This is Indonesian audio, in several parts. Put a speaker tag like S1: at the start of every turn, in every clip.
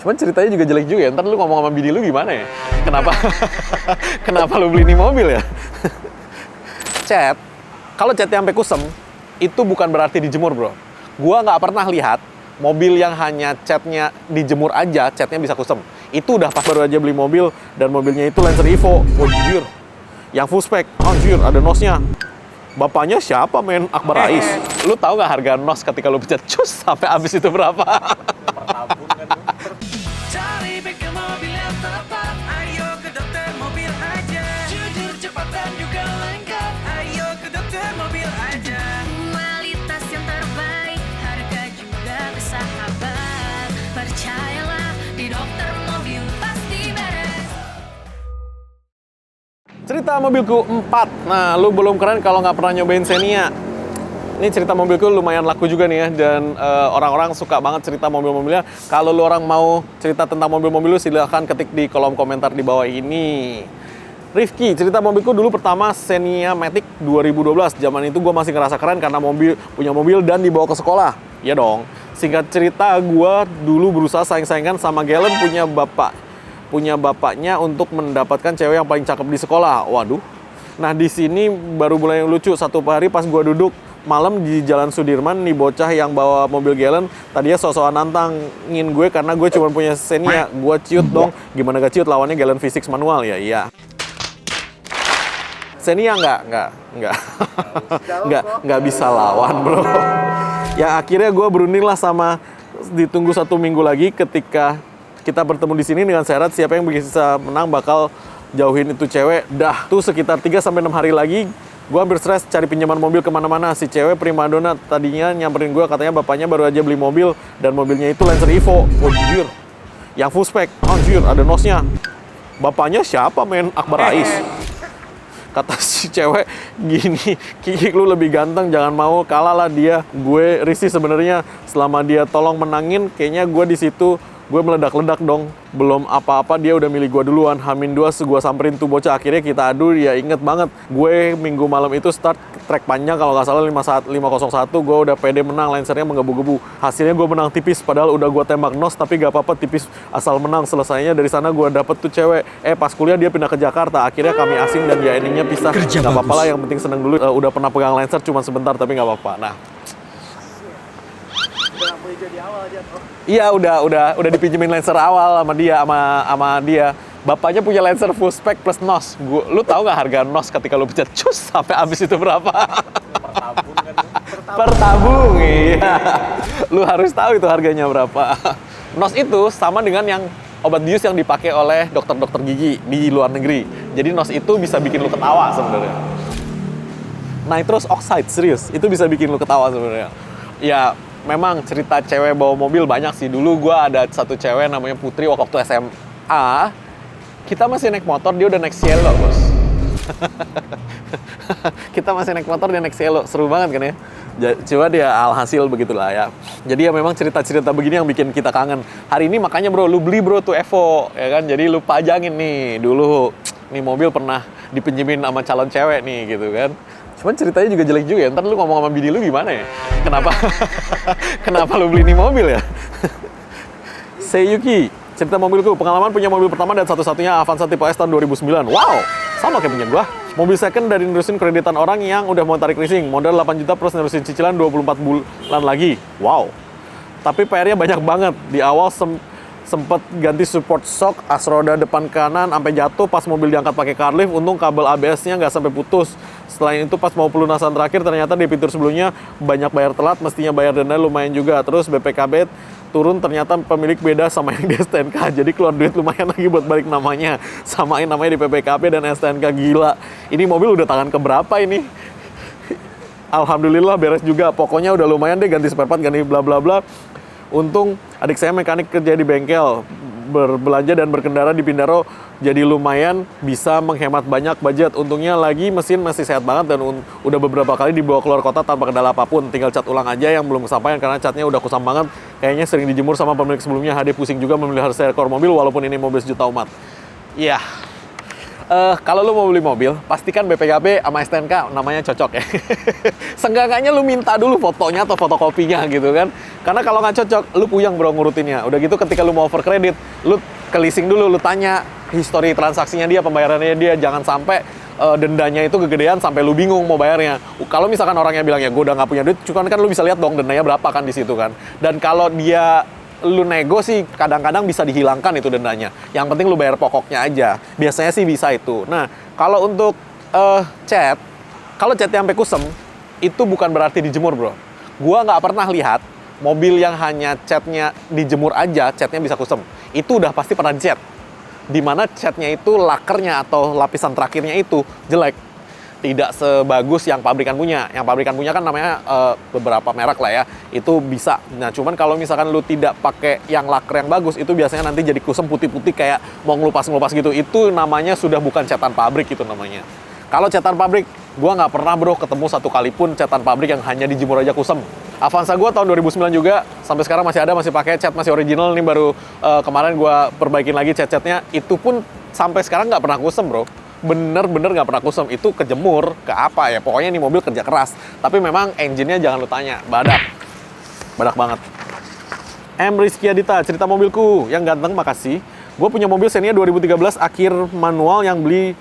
S1: Cuman ceritanya juga jelek juga ya. Ntar lu ngomong sama bini lu gimana ya? Kenapa? Kenapa lu beli ini mobil ya? Cat, kalau catnya sampai kusem, itu bukan berarti dijemur, bro. Gua nggak pernah lihat mobil yang hanya catnya dijemur aja, catnya bisa kusem. Itu udah pas baru aja beli mobil, dan mobilnya itu Lancer Evo. Anjir. Yang full spec. Anjir, ada NOS-nya. Bapaknya siapa, men? Akbar Rais. Lu tahu nggak harga NOS ketika lu pencet cus sampai habis itu berapa?
S2: Cari bengkel mobil yang tepat, ayo ke Dokter Mobil aja. Jujur, cepat dan juga lengkap, ayo ke Dokter Mobil aja.
S3: Kualitas yang terbaik, harga juga bersahabat. Percayalah, di Dokter Mobil pasti beres.
S1: Cerita mobilku 4. Nah, lu belum keren kalau nggak pernah nyobain Xenia. Ini cerita mobilku lumayan laku juga nih ya, dan orang-orang suka banget cerita mobil-mobilnya. Kalau lu orang mau cerita tentang mobil-mobil lu, silahkan ketik di kolom komentar di bawah ini. Rifki, cerita mobilku dulu pertama Xenia Matic 2012. Zaman itu gue masih ngerasa keren karena punya mobil dan dibawa ke sekolah. Ya dong. Singkat cerita, gue dulu berusaha saing-saingan sama Galen punya bapaknya untuk mendapatkan cewek yang paling cakep di sekolah. Waduh. Nah, di sini baru mulai lucu. Satu hari pas gue duduk malam di Jalan Sudirman, nih bocah yang bawa mobil Galen tadinya sok-sokan nantangin gue karena gue cuma punya Xenia. Gue ciut dong. Gimana gak ciut, lawannya Galen V6 manual ya? Iya. Xenia nggak bisa lawan, bro. Ya akhirnya gue berunding lah sama, ditunggu 1 minggu lagi ketika kita bertemu di sini dengan syarat siapa yang bisa menang bakal jauhin itu cewek. Dah tuh sekitar 3-6 hari lagi, gue hampir stres cari pinjaman mobil kemana-mana. Si cewek primadona tadinya nyamperin gue, katanya bapaknya baru aja beli mobil dan mobilnya itu Lancer Evo. Anjir. Yang full spec. Anjir, ada NOS-nya. Bapaknya siapa, men? Akbar Rais. Kata si cewek gini, Kiki lu lebih ganteng, jangan mau kalah lah dia. Gue risih sebenarnya selama dia tolong menangin, kayaknya gue di situ gue meledak-ledak dong. Belum apa-apa dia udah milih gue duluan. H-2 gue samperin tuh bocah, akhirnya kita adu. Ya inget banget, gue minggu malam itu start track panjang kalau nggak salah 501, gue udah pede menang, Lancernya menggebu-gebu. Hasilnya gue menang tipis, padahal udah gue tembak NOS, tapi gak apa-apa, tipis asal menang. Selesainya dari sana gue dapet tuh cewek. Pas kuliah dia pindah ke Jakarta, akhirnya kami asing dan ya endingnya pisah. Gak apa-apa lah, yang penting seneng dulu. Udah pernah pegang Lancer cuma sebentar, tapi gak apa-apa. Nah, iya udah dipinjemin Lancer awal sama dia. Bapaknya punya Lancer full spec plus NOS. Lu tahu nggak harga NOS ketika lu pencet cus sampai habis itu berapa? Per tabung, iya. Lu harus tahu itu harganya berapa. NOS itu sama dengan yang obat bius yang dipakai oleh dokter-dokter gigi di luar negeri. Jadi NOS itu bisa bikin lu ketawa sebenarnya. Nitrous oxide, serius, itu bisa bikin lu ketawa sebenarnya. Ya, memang cerita cewek bawa mobil banyak sih. Dulu gue ada satu cewek namanya Putri waktu SMA. Kita masih naik motor, dia udah naik Cielo, bos. Kita masih naik motor, dia naik Cielo. Seru banget kan ya? Coba dia alhasil begitulah ya. Jadi ya memang cerita-cerita begini yang bikin kita kangen. Hari ini makanya bro, lu beli bro tuh Evo, ya kan? Jadi lu pajangin nih. Dulu, nih mobil pernah dipinjemin sama calon cewek nih, gitu kan. Cuman ceritanya juga jelek juga ya. Ntar lu ngomong sama bini lu gimana ya? Kenapa lu beli ini mobil ya? Seiyuki, cerita mobilku. Pengalaman punya mobil pertama dan satu-satunya Avanza tipe S tahun 2009. Wow, sama kayak punya gua. Mobil second dari nerusin kreditan orang yang udah mau tarik leasing. Modal 8 juta plus nerusin cicilan 24 bulan lagi. Wow. Tapi PR-nya banyak banget. Di awal sempet ganti support shock, as roda depan kanan sampai jatuh pas mobil diangkat pakai car lift. Untung kabel ABS-nya nggak sampai putus. Selain itu pas mau pelunasan terakhir ternyata di fitur sebelumnya banyak bayar telat, mestinya bayar denda lumayan juga. Terus BPKB turun, ternyata pemilik beda sama yang di STNK. Jadi keluar duit lumayan lagi buat balik namanya. Samain namanya di PPKP dan STNK. Gila. Ini mobil udah tangan keberapa ini? Alhamdulillah beres juga. Pokoknya udah lumayan deh, ganti spare part, ganti bla bla bla. Untung adik saya mekanik kerja di bengkel. Berbelanja dan berkendara di Pindaro jadi lumayan bisa menghemat banyak budget. Untungnya lagi mesin masih sehat banget dan udah beberapa kali dibawa keluar kota tanpa kendala apapun. Tinggal cat ulang aja yang belum kesampaian karena catnya udah kusam banget. Kayaknya sering dijemur sama pemilik sebelumnya. HD pusing juga memelihara seekor mobil walaupun ini mobil sejuta umat. Iya. Kalau lu mau beli mobil, pastikan BPKB sama STNK namanya cocok ya. Seenggaknya lu minta dulu fotonya atau fotokopinya gitu kan. Karena kalau nggak cocok, lu puyeng bro ngurutinnya. Udah gitu ketika lu mau over kredit, lu ke leasing dulu, lu tanya histori transaksinya dia, pembayarannya dia. Jangan sampai dendanya itu kegedean sampai lu bingung mau bayarnya. Kalau misalkan orangnya bilang ya gue udah nggak punya duit, cuman kan lu bisa lihat dong dendanya berapa kan di situ kan. Dan kalau dia lu nego sih kadang-kadang bisa dihilangkan itu dendanya. Yang penting lu bayar pokoknya aja. Biasanya sih bisa itu. Nah, kalau untuk cat, kalau catnya sampai kusem, itu bukan berarti dijemur bro. Gua nggak pernah lihat mobil yang hanya catnya dijemur aja, catnya bisa kusem. Itu udah pasti pernah dicat. Dimana catnya itu lakernya atau lapisan terakhirnya itu jelek. Tidak sebagus yang pabrikan punya. Yang pabrikan punya kan namanya beberapa merek lah ya. Itu bisa. Nah, cuman kalau misalkan lu tidak pakai yang laker yang bagus, itu biasanya nanti jadi kusem putih-putih kayak mau ngelupas-ngelupas gitu. Itu namanya sudah bukan catan pabrik itu namanya. Kalau catan pabrik, gua nggak pernah bro ketemu satu kali pun catan pabrik yang hanya dijemur aja kusem. Avanza gua tahun 2009 juga, sampai sekarang masih ada, masih pakai cat, masih original. Ini baru kemarin gua perbaikin lagi cat-catnya. Itu pun sampai sekarang nggak pernah kusem bro. Bener-bener nggak pernah kusem. Itu kejemur, ke apa ya. Pokoknya ini mobil kerja keras. Tapi memang engine-nya jangan lu tanya. Badak. Badak banget. M. Rizky Adita, cerita mobilku. Yang ganteng, makasih. Gue punya mobil Xenia 2013 akhir manual yang beli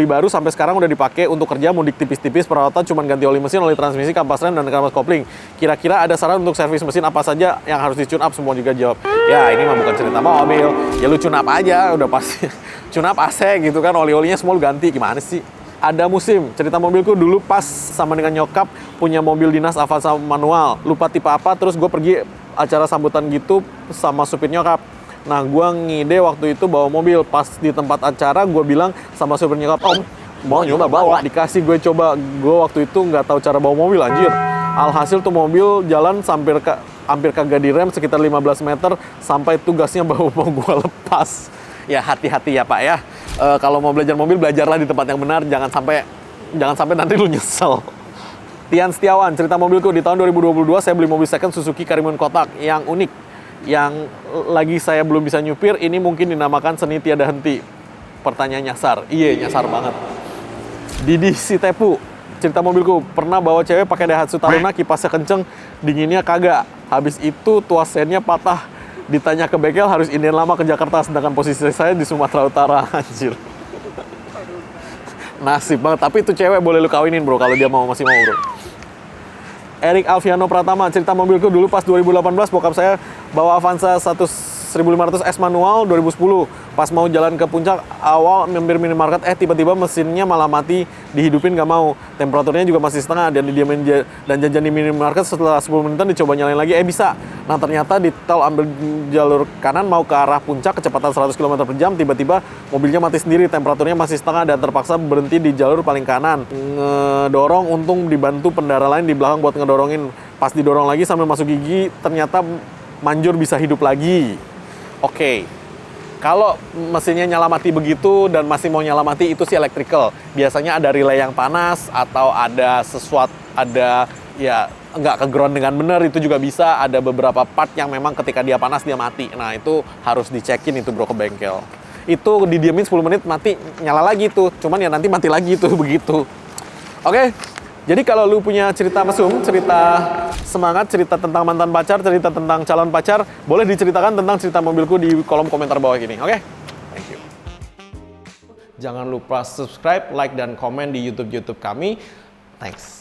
S1: baru sampai sekarang udah dipakai untuk kerja mudik tipis-tipis, perawatan cuman ganti oli mesin, oli transmisi, kampas rem, dan kampas kopling. Kira-kira ada saran untuk servis mesin apa saja yang harus di-tune up? Semua juga jawab, ya ini mah bukan cerita mobil. Ya lu tune up aja, udah pasti. Tune up AC gitu kan, oli-olinya semua lu ganti. Gimana sih? Ada musim, cerita mobilku dulu pas sama dengan nyokap punya mobil dinas Avanza manual. Lupa tipe apa, terus gue pergi acara sambutan gitu sama supir nyokap. Nah, gue ngide waktu itu bawa mobil. Pas di tempat acara, gue bilang sama supir nyokap, om, mau nyoba bawa. Dikasih gue coba. Gue waktu itu nggak tahu cara bawa mobil, anjir. Alhasil tuh mobil jalan hampir kagak direm sekitar 15 meter. Sampai tugasnya bawa mau gue lepas. Ya, hati-hati ya Pak ya. Kalau mau belajar mobil, belajarlah di tempat yang benar. Jangan sampai nanti lu nyesel. Tian Setiawan, cerita mobilku. Di tahun 2022, saya beli mobil second Suzuki Karimun kotak yang unik. Yang lagi saya belum bisa nyupir, ini mungkin dinamakan seni tiada henti. Pertanyaan nyasar. Iya, nyasar banget. Didi Sitepu, cerita mobilku. Pernah bawa cewek pakai Daihatsu Taruna, kipasnya kenceng, dinginnya kagak. Habis itu tuas sennya patah. Ditanya ke bengkel harus inden lama ke Jakarta, sedangkan posisi saya di Sumatera Utara. Anjir. Nasib banget. Tapi itu cewek boleh lu kawinin bro, kalau dia masih mau bro. Erik Alfiano Pratama, cerita mobilku dulu pas 2018 bokap saya bawa Avanza 1500 S manual 2010. Pas mau jalan ke puncak awal mampir minimarket, tiba-tiba mesinnya malah mati, dihidupin nggak mau. Temperaturnya juga masih setengah dan didiamin dan jajan di minimarket. Setelah 10 menitan dicoba nyalain lagi, bisa. Nah ternyata di tol ambil jalur kanan mau ke arah puncak kecepatan 100 km per jam, tiba-tiba mobilnya mati sendiri, temperaturnya masih setengah dan terpaksa berhenti di jalur paling kanan. Ngedorong, untung dibantu pengendara lain di belakang buat ngedorongin. Pas didorong lagi sambil masuk gigi, ternyata manjur bisa hidup lagi. Oke. Kalau mesinnya nyala mati begitu dan masih mau nyala mati, itu sih electrical. Biasanya ada relay yang panas atau ada sesuatu, ya nggak ke-ground dengan benar, itu juga bisa. Ada beberapa part yang memang ketika dia panas dia mati. Nah itu harus dicekin itu bro ke bengkel. Itu didiemin 10 menit mati, nyala lagi tuh. Cuman ya nanti mati lagi tuh begitu. Oke. Jadi kalau lu punya cerita mesum, cerita semangat, cerita tentang mantan pacar, cerita tentang calon pacar, boleh diceritakan tentang cerita mobilku di kolom komentar bawah ini, oke? Thank you. Jangan lupa subscribe, like, dan komen di YouTube kami. Thanks.